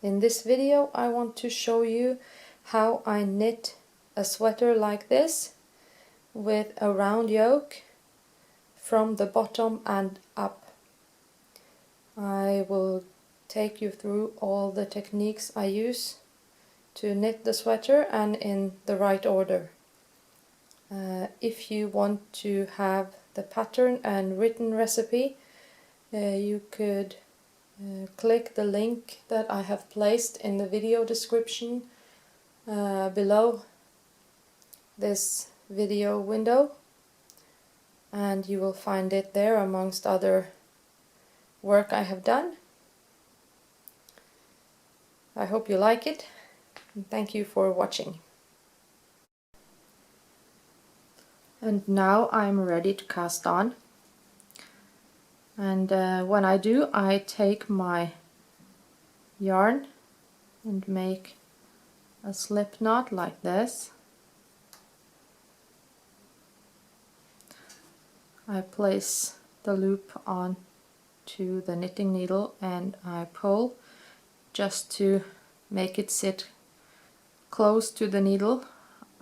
In this video I want to show you how I knit a sweater like this with a round yoke from the bottom and up. I will take you through all the techniques I use to knit the sweater and in the right order. If you want to have the pattern and written recipe, you could click the link that I have placed in the video description below this video window, and you will find it there amongst other work I have done. I hope you like it, and thank you for watching. And now I'm ready to cast on. And when I do, I take my yarn and make a slip knot like this. I place the loop on to the knitting needle and I pull just to make it sit close to the needle.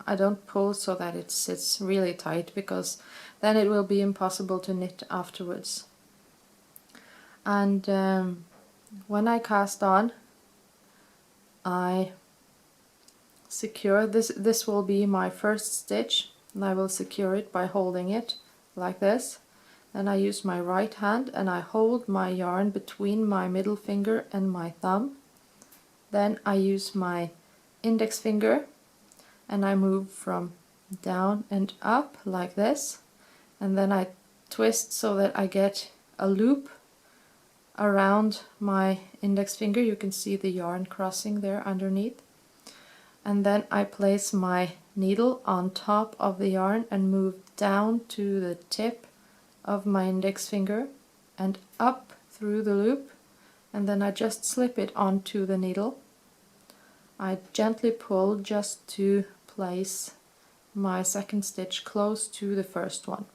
I don't pull so that it sits really tight, because then it will be impossible to knit afterwards. And when I cast on, I secure this. This will be my first stitch, and I will secure it by holding it like this. Then I use my right hand and I hold my yarn between my middle finger and my thumb. Then I use my index finger and I move from down and up like this, and then I twist so that I get a loop around my index finger. You can see the yarn crossing there underneath. And then I place my needle on top of the yarn and move down to the tip of my index finger and up through the loop, and then I just slip it onto the needle. I gently pull just to place my second stitch close to the first one.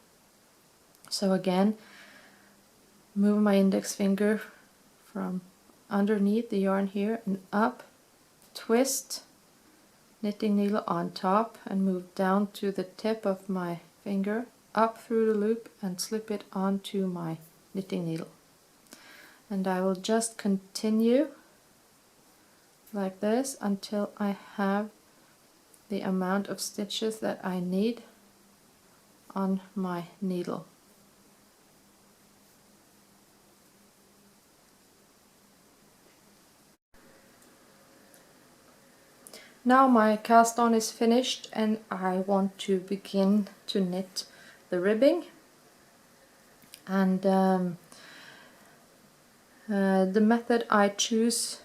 So again, move my index finger from underneath the yarn here and up, twist, knitting needle on top, and move down to the tip of my finger, up through the loop, and slip it onto my knitting needle. And I will just continue like this until I have the amount of stitches that I need on my needle. Now my cast on is finished and I want to begin to knit the ribbing. And the method I choose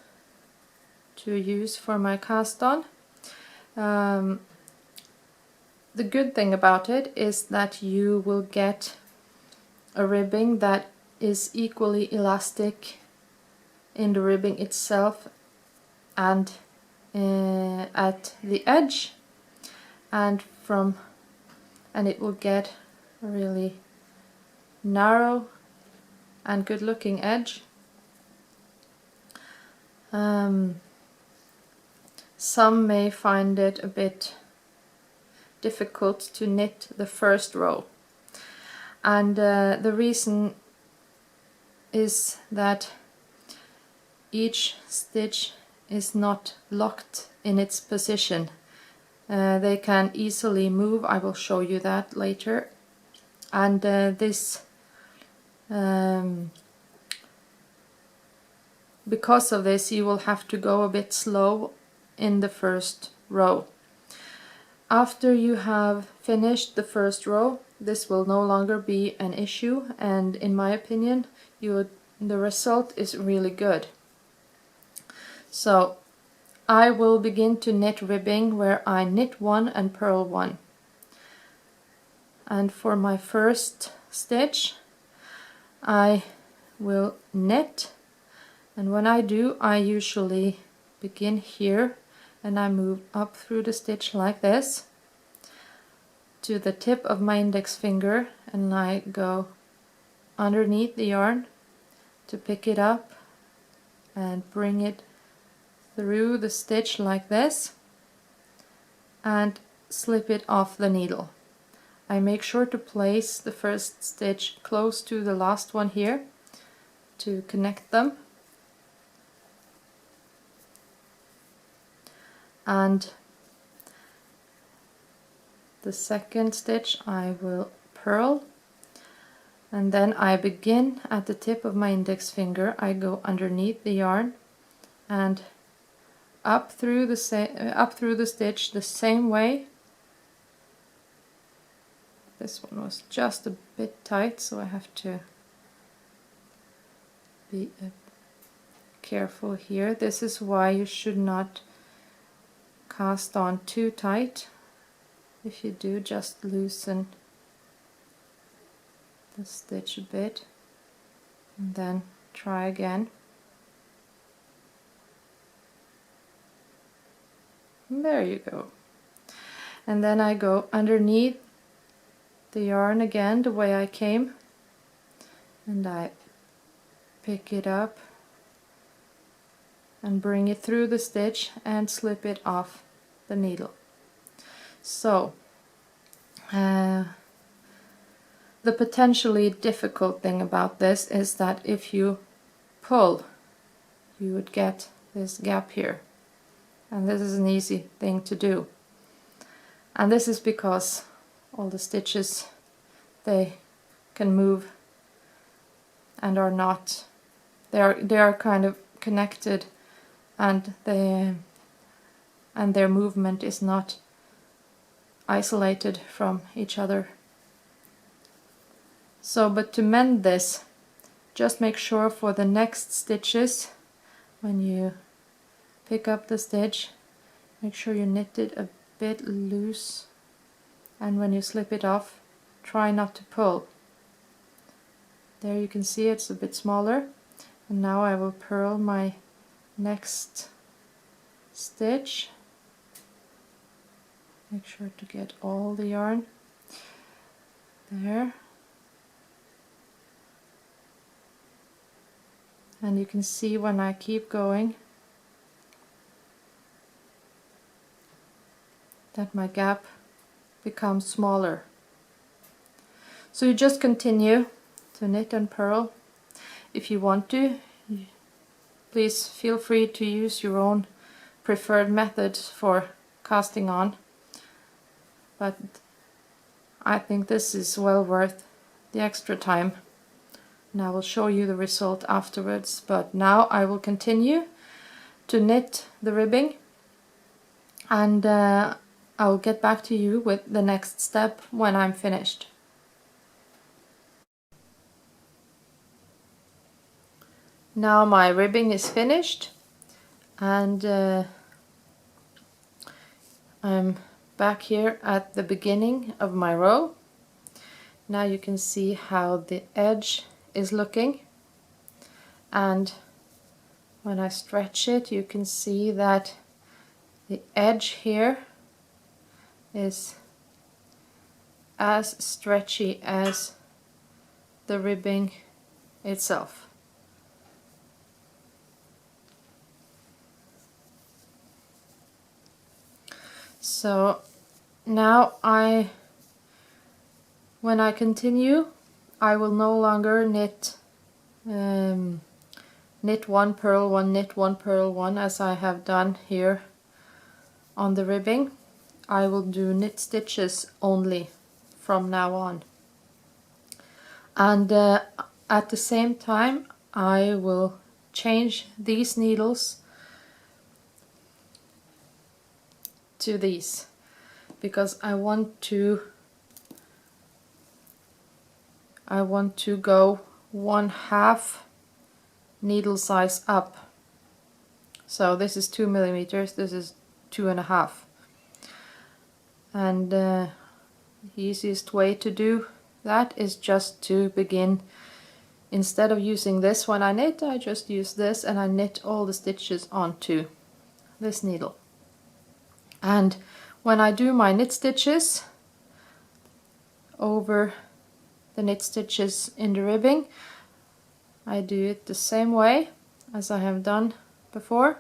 to use for my cast on, the good thing about it is that you will get a ribbing that is equally elastic in the ribbing itself and at the edge, and it will get a really narrow and good looking edge. Some may find it a bit difficult to knit the first row, and the reason is that each stitch is not locked in its position. They can easily move. I will show you that later. And because of this, you will have to go a bit slow in the first row. After you have finished the first row, this will no longer be an issue, and in my opinion, the result is really good. So I will begin to knit ribbing where I knit one and purl one. And for my first stitch, I will knit, and when I do, I usually begin here and I move up through the stitch like this to the tip of my index finger, and I go underneath the yarn to pick it up and bring it through the stitch like this and slip it off the needle. I make sure to place the first stitch close to the last one here to connect them, and the second stitch I will purl, and then I begin at the tip of my index finger. I go underneath the yarn and up through the stitch the same way. This one was just a bit tight, so I have to be careful here. This is why you should not cast on too tight. If you do, just loosen the stitch a bit and then try again. And there you go. And then I go underneath the yarn again the way I came, and I pick it up and bring it through the stitch and slip it off the needle. So the potentially difficult thing about this is that if you pull, you would get this gap here, and this is an easy thing to do, and this is because all the stitches, they can move and are not, they are kind of connected, and their movement is not isolated from each other. So, but to mend this, just make sure for the next stitches, when you pick up the stitch, make sure you knit it a bit loose, and when you slip it off, try not to pull. There you can see it's a bit smaller, and now I will purl my next stitch. Make sure to get all the yarn there, and you can see when I keep going that my gap becomes smaller. So you just continue to knit and purl. If you want to, please feel free to use your own preferred methods for casting on, but I think this is well worth the extra time, and I will show you the result afterwards. But now I will continue to knit the ribbing, and I'll get back to you with the next step when I'm finished. Now my ribbing is finished, and I'm back here at the beginning of my row. Now you can see how the edge is looking, and when I stretch it, you can see that the edge here is as stretchy as the ribbing itself. So now when I continue, I will no longer knit knit one, purl one, knit one, purl one, as I have done here on the ribbing. I will do knit stitches only from now on, and at the same time I will change these needles to these, because I want to go 1/2 needle size up. So this is 2 millimeters, this is 2.5, and the easiest way to do that is just to begin, instead of using this when I knit, I just use this and I knit all the stitches onto this needle. And when I do my knit stitches over the knit stitches in the ribbing, I do it the same way as I have done before.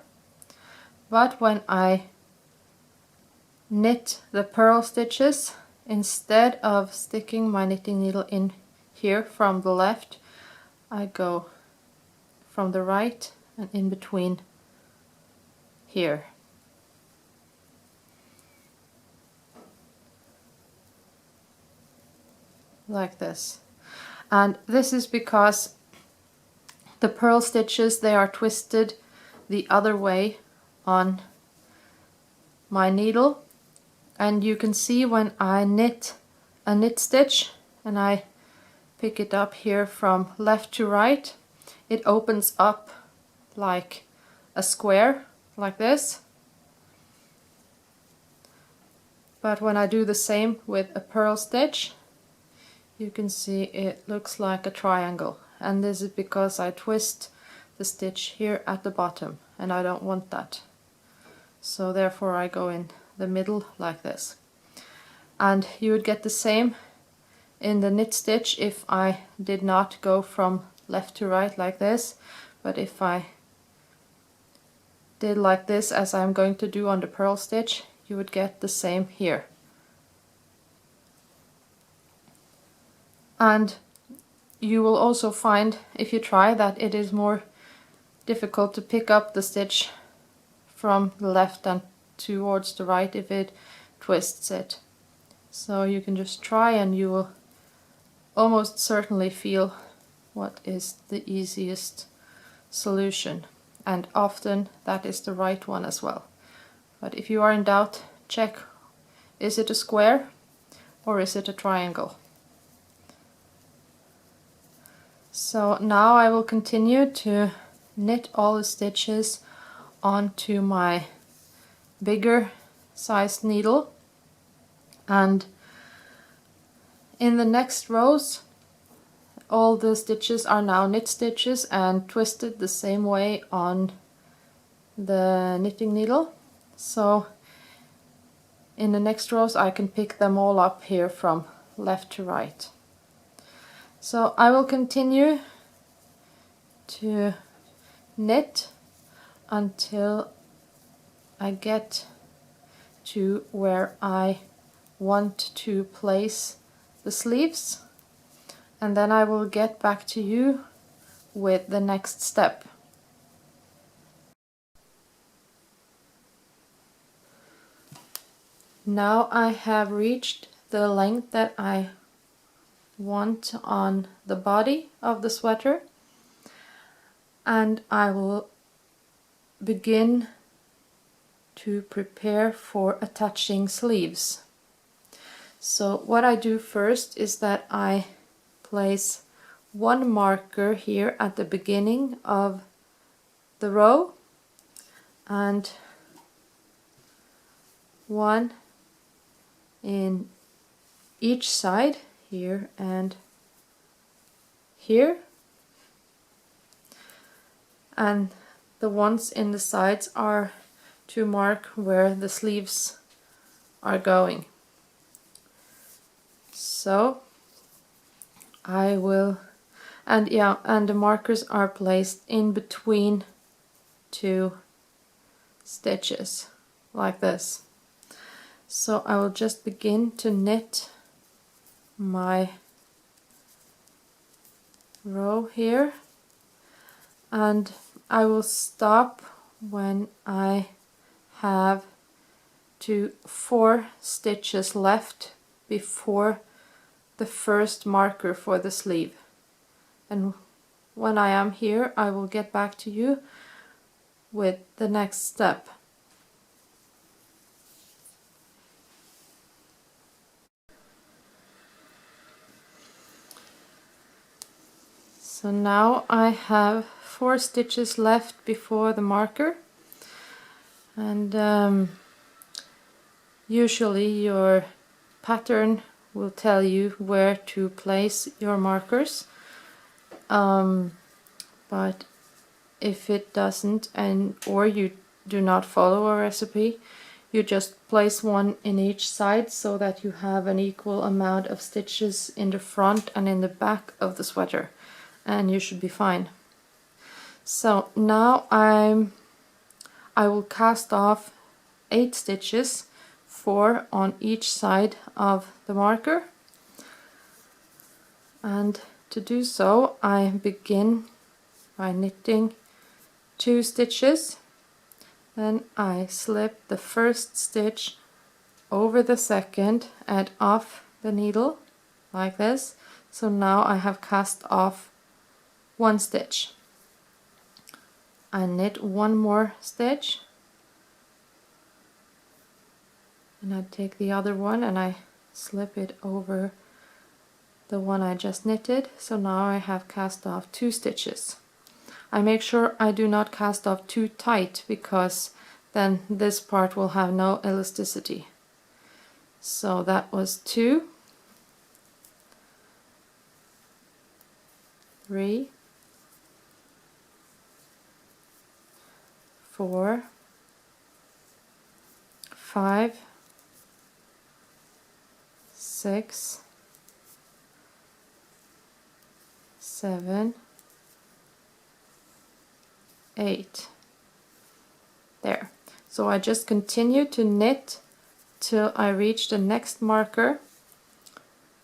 But when I knit the purl stitches, instead of sticking my knitting needle in here from the left, I go from the right and in between here. Like this. And this is because the purl stitches, they are twisted the other way on my needle, and you can see when I knit a knit stitch and I pick it up here from left to right, it opens up like a square, like this. But when I do the same with a purl stitch, you can see it looks like a triangle, and this is because I twist the stitch here at the bottom, and I don't want that. So therefore I go in the middle like this. And you would get the same in the knit stitch if I did not go from left to right like this, but if I did like this, as I'm going to do on the purl stitch, you would get the same here. And you will also find, if you try, that it is more difficult to pick up the stitch from the left and towards the right if it twists it. So you can just try and you will almost certainly feel what is the easiest solution. And often that is the right one as well. But if you are in doubt, check, is it a square or is it a triangle? So now I will continue to knit all the stitches onto my bigger sized needle, and in the next rows all the stitches are now knit stitches and twisted the same way on the knitting needle. So in the next rows I can pick them all up here from left to right. So I will continue to knit until I get to where I want to place the sleeves, and then I will get back to you with the next step. Now I have reached the length that I want on the body of the sweater, and I will begin to prepare for attaching sleeves. So what I do first is that I place one marker here at the beginning of the row and one in each side, here and here, and the ones in the sides are to mark where the sleeves are going. So I will, and the markers are placed in between two stitches like this. So I will just begin to knit my row here, and I will stop when I have 4 stitches left before the first marker for the sleeve. And when I am here, I will get back to you with the next step. So now I have 4 stitches left before the marker, and usually your pattern will tell you where to place your markers, but if it doesn't, or you do not follow a recipe, you just place one in each side so that you have an equal amount of stitches in the front and in the back of the sweater, and you should be fine. So now I I will cast off 8 stitches, 4 on each side of the marker. And to do so, I begin by knitting 2 stitches, then I slip the first stitch over the second and off the needle like this. So now I have cast off 1 stitch. I knit 1 more stitch, and I take the other one and I slip it over the one I just knitted. So now I have cast off 2 stitches. I make sure I do not cast off too tight, because then this part will have no elasticity. So that was 2, 3, 4, 5, 6, 7, 8. There. So I just continue to knit till I reach the next marker,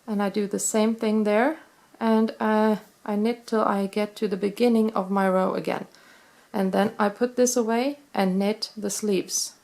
and I do the same thing there, and I knit till I get to the beginning of my row again, and then I put this away and knit the sleeves.